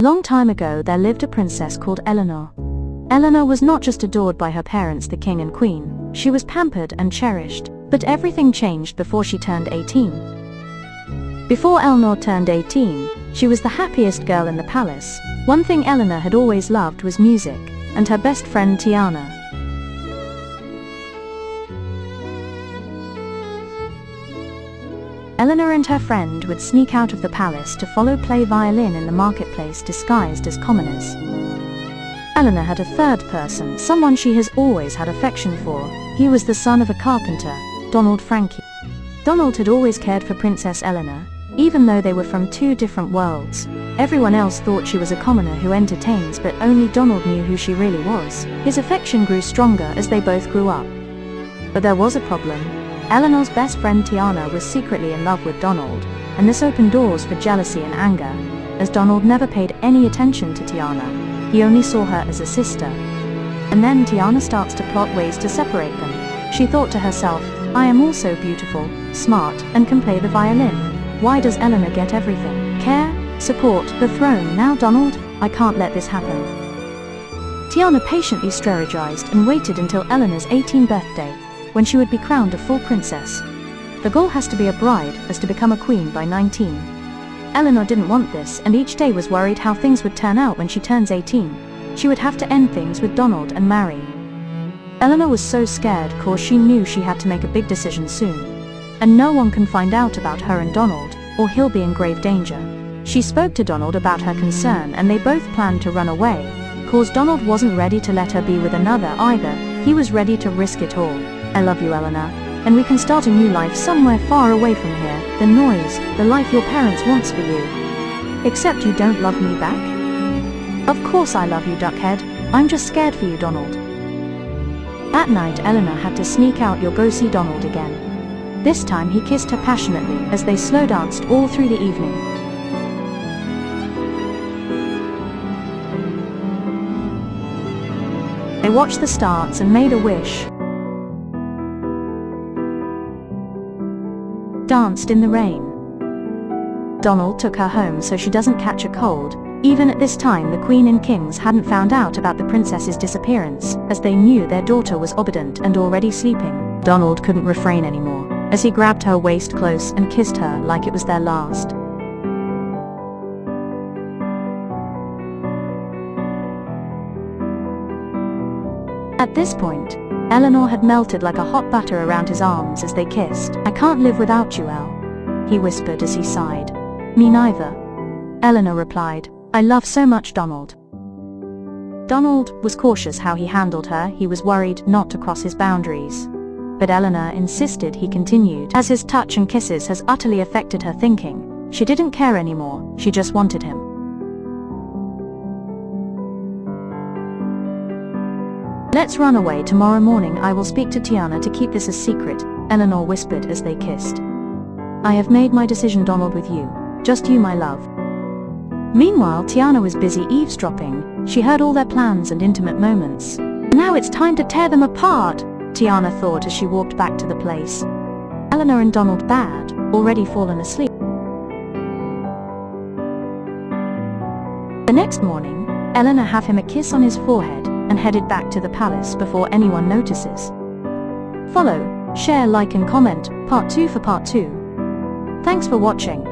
A long time ago there lived a princess called Elinor. Elinor was not just adored by her parents, the king and queen, she was pampered and cherished. But everything changed before she turned 18. Before Elinor turned 18, she was the happiest girl in the palace. One thing Elinor had always loved was music, and her best friend Tiana. Elinor and her friend would sneak out of the palace to play violin in the marketplace disguised as commoners. Elinor had a third person, someone she has always had affection for. He was the son of a carpenter, Donald Frankie. Donald had always cared for Princess Elinor, even though they were from two different worlds. Everyone else thought she was a commoner who entertains, but only Donald knew who she really was. His affection grew stronger as they both grew up. But there was a problem. Elinor's best friend Tiana was secretly in love with Donald, and this opened doors for jealousy and anger, as Donald never paid any attention to Tiana. He only saw her as a sister. And then Tiana starts to plot ways to separate them. She thought to herself, I am also beautiful, smart, and can play the violin. Why does Elinor get everything? Care, support, the throne. Now Donald, I can't let this happen. Tiana patiently strategized and waited until Elinor's 18th birthday, when she would be crowned a full princess. The goal has to be a bride, as to become a queen by 19. Elinor didn't want this, and each day was worried how things would turn out when she turns 18. She would have to end things with Donald and marry. Elinor was so scared cause she knew she had to make a big decision soon. And no one can find out about her and Donald, or he'll be in grave danger. She spoke to Donald about her concern and they both planned to run away, cause Donald wasn't ready to let her be with another either. He was ready to risk it all. I love you, Elinor, and we can start a new life somewhere far away from here, the noise, the life your parents wants for you. Except you don't love me back? Of course I love you, Duckhead. I'm just scared for you, Donald. At night Elinor had to sneak out to go see Donald again. This time he kissed her passionately as they slow danced all through the evening. They watched the stars and made a wish. Danced in the rain. Donald took her home so she doesn't catch a cold. Even at this time the Queen and Kings hadn't found out about the princess's disappearance, as they knew their daughter was obedient and already sleeping. Donald couldn't refrain anymore, as he grabbed her waist close and kissed her like it was their last. At this point, Elinor had melted like a hot butter around his arms as they kissed. I can't live without you, El, he whispered as he sighed. Me neither, Elinor replied. I love so much Donald. Donald was cautious how he handled her. He was worried not to cross his boundaries. But Elinor insisted he continued, as his touch and kisses has utterly affected her thinking. She didn't care anymore, she just wanted him. Let's run away. Tomorrow morning I will speak to Tiana to keep this a secret, Elinor whispered as they kissed. I have made my decision, Donald, with you. Just you, my love. Meanwhile, Tiana was busy eavesdropping. She heard all their plans and intimate moments. Now it's time to tear them apart, Tiana thought as she walked back to the place. Elinor and Donald had already fallen asleep. The next morning, Elinor gave him a kiss on his forehead and headed back to the palace before anyone notices. Follow, share, like and comment, part 2 for part 2. Thanks for watching.